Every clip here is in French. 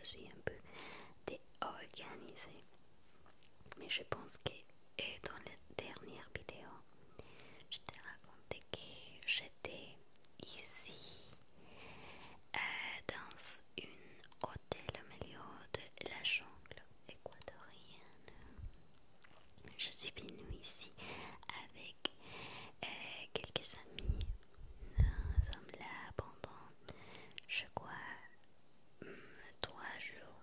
suis un peu déorganisée. Mais je pense que dans la dernière vidéo, je t'ai raconté que j'étais ici dans un hôtel au milieu de la jungle équatorienne. Je suis venue ici avec quelques amis. Nous sommes là pendant, je crois, 3 jours.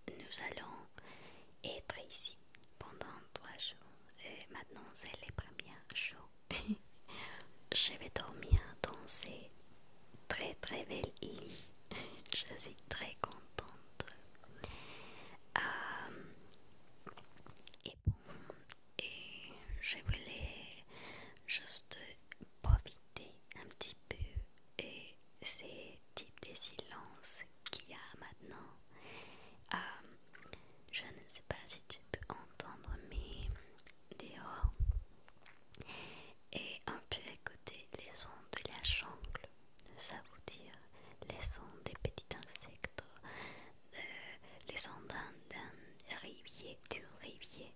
Nous allons être ici pendant 3 jours. Et maintenant, c'est les premiers jours. Je vais dormir dans ces très très belles lits. Je suis très contente. Euh, et bon, et je voulais juste profiter un petit peu et ces types de silences qu'il y a maintenant. Je ne sais pas si tu peux entendre, mais dehors, et on peut écouter les sons de la jungle. Ça veut dire les sons des petits insectes, les sons d'un rivière, du rivière,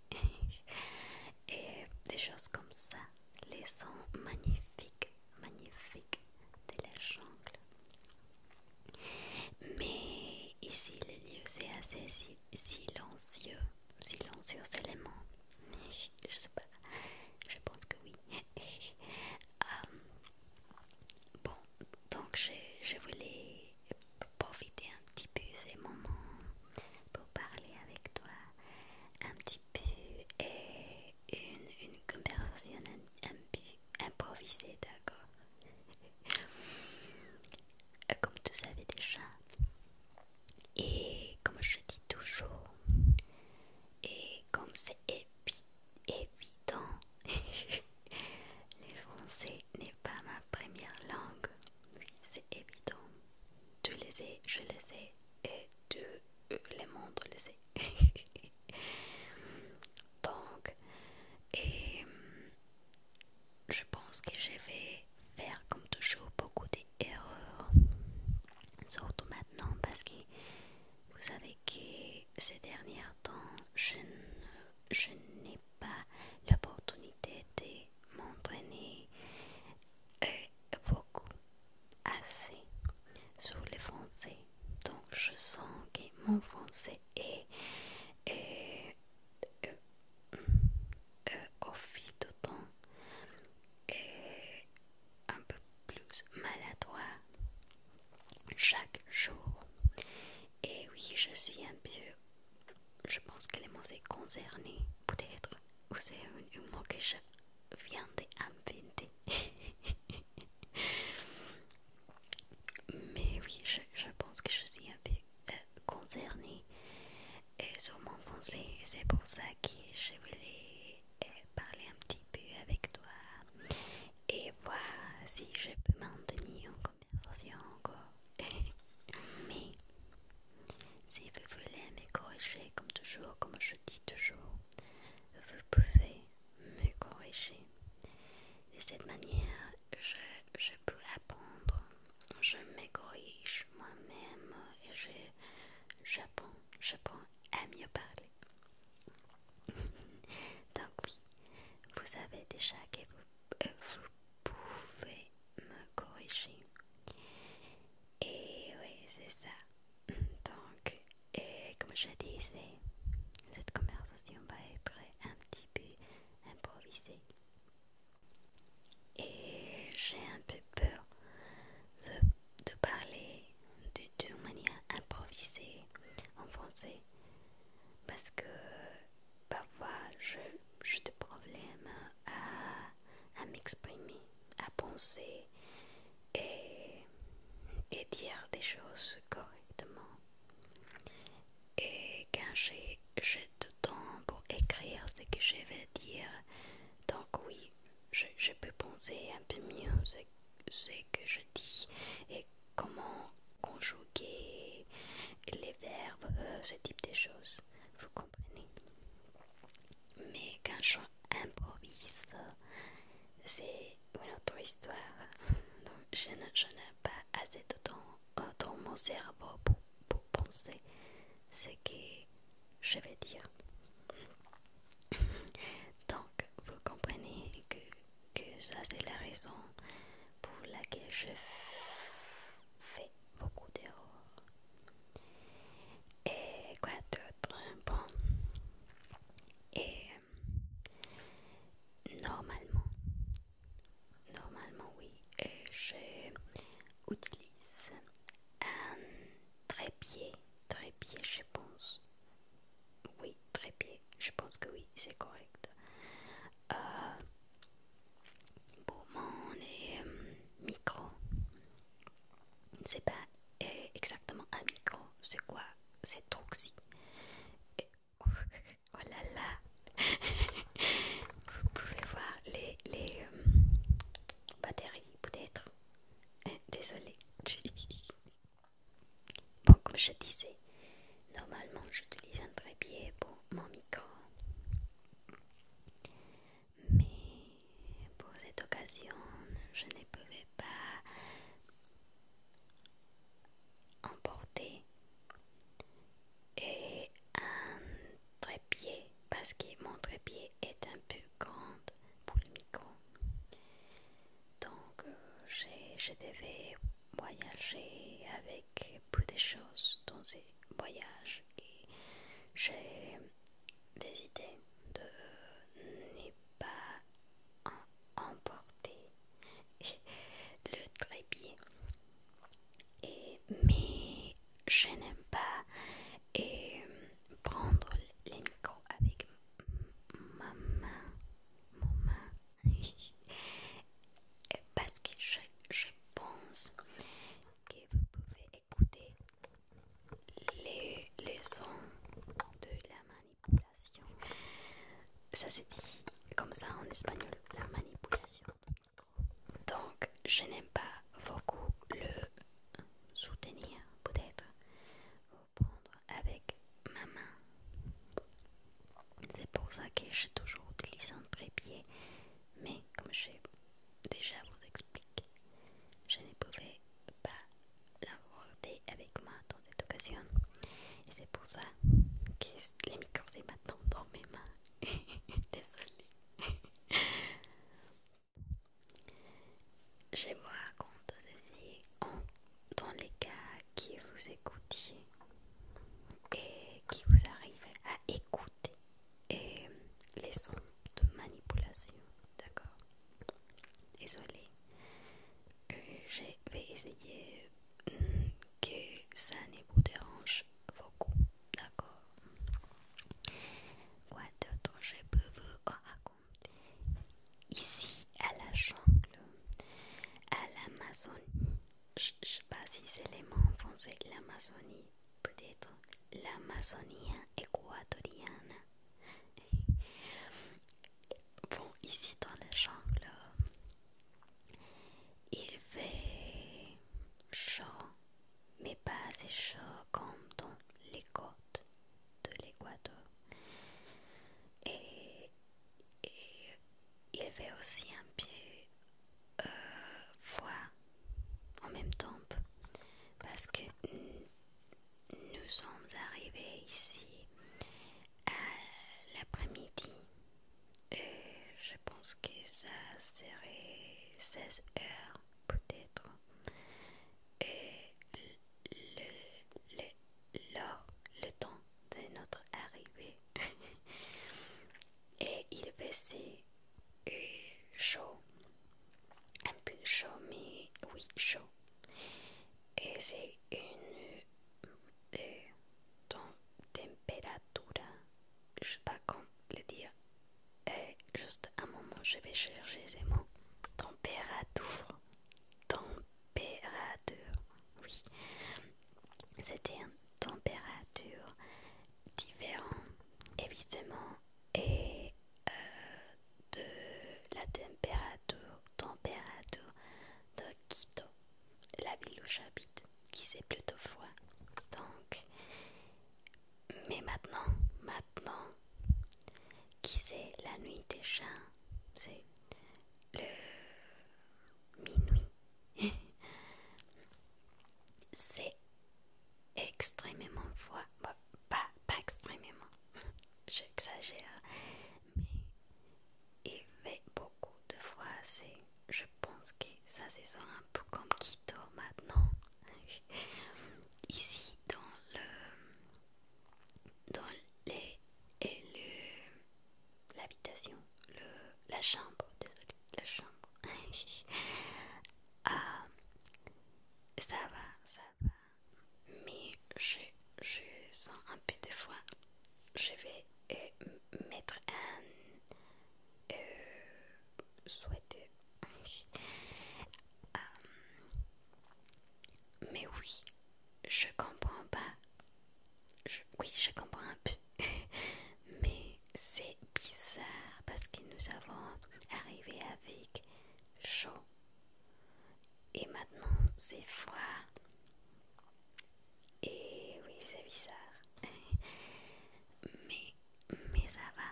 et des choses comme ça. Les sons magnifiques, magnifiques de la jungle. Mais ici, le lieu c'est assez silencieux. Silencieux, c'est le mot. Je sais pas, je pense que oui. Bon, donc je voulais profiter un petit peu de ces moments pour parler avec toi un petit peu et une conversation un peu improvisée, d'accord? Comme tu savais déjà, et comme je dis toujours, et comme c'est évident, le français n'est pas ma première langue. Oui, c'est évident. Tu le sais, je le sais, et le monde le sait. Donc, et je pense que je vais faire comme toujours beaucoup d'erreurs, surtout maintenant parce que vous savez que ces derniers temps, je n'ai pas l'opportunité de m'entraîner beaucoup, assez sur le français. Donc je sens que mon français est au fil du temps est un peu plus maladroit chaque jour. Et oui, je suis un peu, je pense que le mot c'est concerné, peut-être, ou c'est un mot que je viens d'inventer. Mais oui, je pense que je suis un peu concernée sur mon français. C'est pour ça que je voulais parler un petit peu avec toi et voir si je peux maintenir une conversation encore. Mais si vous voulez me corriger comme toujours, comme je dis toujours, vous pouvez me corriger. De cette manière, je peux apprendre, je me corrige moi-même et j'apprends à mieux parler. Donc oui, vous savez déjà que vous pouvez me corriger. Et oui, c'est ça. Donc, comme je disais, cette conversation va être un petit peu improvisée. Et j'ai un peu peur de parler d'une manière improvisée en français parce que parfois j'ai des problèmes à m'exprimer, à penser et dire des choses correctement. Et quand j'ai du temps pour écrire ce que je vais dire, donc oui, je peux penser un peu mieux ce que je dis et comment conjuguer les verbes, ce type de choses. Vous comprenez? Mais quand j'improvise, c'est une autre histoire. Donc je n'ai pas assez de temps dans mon mon cerveau pour penser ce que je vais dire. Donc, vous comprenez que ça c'est la raison pour laquelle je fais beaucoup d'erreurs. Et quoi d'autre? Bon, et normalement oui, j'utilise un trépied, je pense. Oui, trépied, je pense que oui, c'est correct. Pour mon micro, c'est pas exactement un micro, c'est quoi? C'est Troxy. Oh là là, vous pouvez voir les batteries peut-être. Désolée. Bon, comme je disais, normalement j'utilise un trépied pour mon micro. Mais pour cette occasion, je ne pouvais pas emporter un trépied parce que mon trépied est un peu grand pour le micro. Donc je devais voyager avec peu de choses dans ces voyages et j'ai décidé de ne pas emporter le trépied. Mais je n'aime pas prendre les micros avec ma main, mon main, parce que je pense que vous pouvez écouter les sons de la manipulation. Ça se dit comme ça en espagnol, la manipulation du micro. Donc je n'aime pas beaucoup le soutenir, peut-être, ou prendre avec ma main. C'est pour ça que j'ai toujours utilisé un trépied, mais comme j'ai déjà vous expliqué, je ne pouvais pas l'emporter avec moi dans cette occasion. Et c'est pour ça que les micros c'est maintenant dans mes mains. Désolée. Je vous raconte ceci dans les cas qui vous écoutiez et qui vous arrivent à écouter les sons de manipulation, d'accord? Désolée, je vais essayer que ça ne vous dérange beaucoup, d'accord? Quoi d'autre je peux vous raconter? Ici à la jungle, à l'Amazonie, je ne sais pas si c'est les mots en français, l'Amazonie, peut-être l'Amazonie équatorienne. Bon, ici dans la jungle, il fait chaud, mais pas assez chaud comme dans les côtes de l'Équateur. Et il fait aussi un peu froid en même temps parce que nous sommes arrivés ici à l'après-midi. Je pense que ça serait 16 heures peut-être. Et le temps de notre arrivée. Et il faisait chaud. Un peu chaud, mais oui, chaud. Et c'est une température, je sais pas comment le dire. Juste un moment, je vais chercher ces mots. Température. Température. Oui. C'était une température différente, évidemment, et de la température de Quito, la ville où j'habite, qui c'est plutôt froid. Donc, mais maintenant, qui c'est la nuit déjà, c'est le minuit. C'est j'exagère, mais il fait beaucoup de fois, je pense que ça se sent un peu comme Quito maintenant. Ici dans les, et l'habitation, la chambre, désolé, la chambre. Ah, ça va, mais je sens un peu de fois, je vais mettre un souhaité. Mais oui, je comprends pas. Oui, je comprends un peu. Mais c'est bizarre parce que nous avons arrivé avec chaud. Et maintenant c'est froid. Et oui, c'est bizarre. Mais ça va.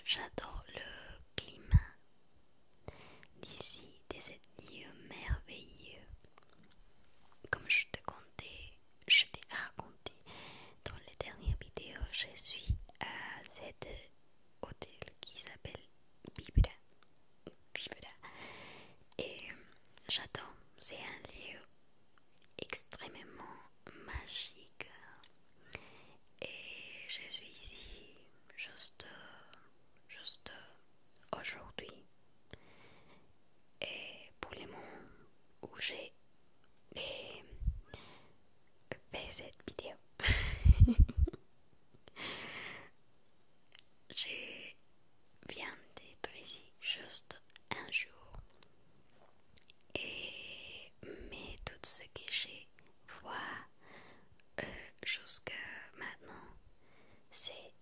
J'adore le climat d'ici, de cet lieu merveilleux. Comme je t'ai raconté dans les dernières vidéos, je suis à cet hôtel qui s'appelle Bibra. Et j'adore, c'est un lieu extrêmement magique. Et je suis ici juste aujourd'hui. Et pour le moment où j'ai fait cette vidéo, je viens d'être ici juste un jour. Et mais tout ce que j'ai vois jusqu'à maintenant, c'est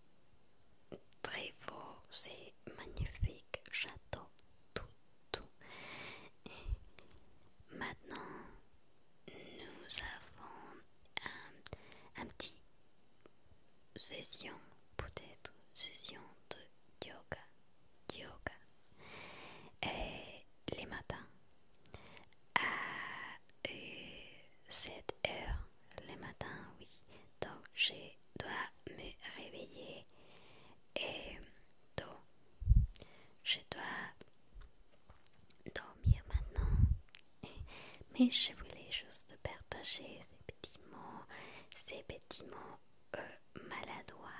très beau, c'est magnifique, j'adore tout. Maintenant, nous avons un petit session, peut-être session de yoga. Et les matins à 7 heures le matin, oui. Donc je dois me réveiller et tôt. Je dois dormir maintenant. Mais je voulais juste partager ces petits mots maladroits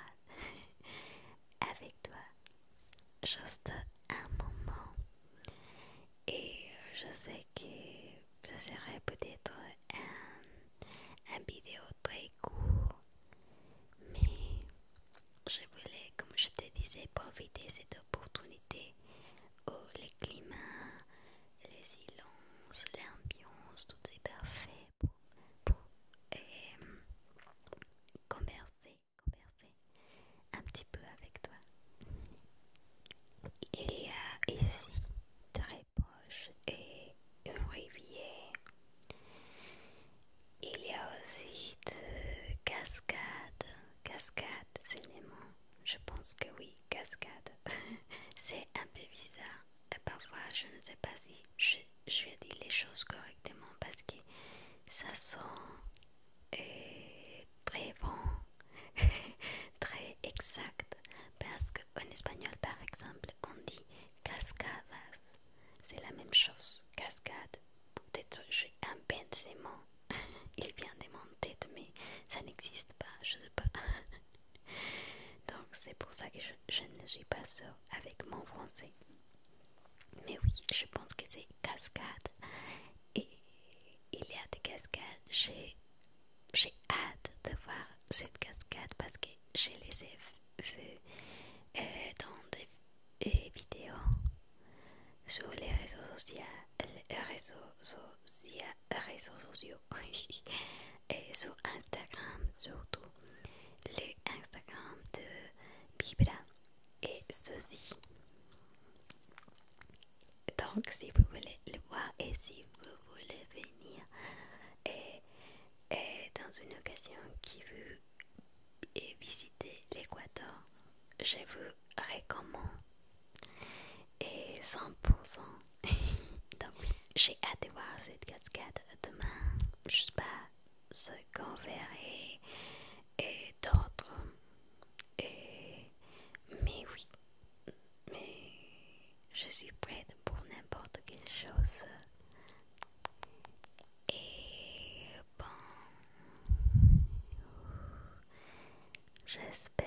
avec toi. Juste un moment. Et je sais que ça serait peut-être un vidéo très court, mais je voulais, comme je te disais, profiter de cette opportunité où le climat, les silences, l'ambiance, tout est parfait pour converser un petit peu avec toi. Il y a ici, très proche, une rivière. Il y a aussi de cascades, c'est le mot. Je pense que oui, cascade. C'est un peu bizarre. Et parfois, je ne sais pas si je dis les choses correctement parce que ça sent très bon, très exact. Parce qu'en espagnol, par exemple, on dit cascadas. C'est la même chose, cascade. Peut-être j'ai un pincement. Il vient de mon tête, mais ça n'existe pas, je sais pas. Donc c'est pour ça que je ne suis pas sûre avec mon français. Mais oui, je pense que c'est cascade. Et il y a des cascades. J'ai hâte de voir cette cascade parce que je les ai vues dans des vidéos sur les réseaux sociaux et sur Instagram, surtout le Instagram de Bibra et ceci. Donc si vous voulez le voir et si vous voulez venir dans une occasion qui veut visiter l'Équateur, je vous recommande et 100%. Donc oui, j'ai hâte de voir cette cascade demain. Je sais pas ce qu'on verrait et d'autres respect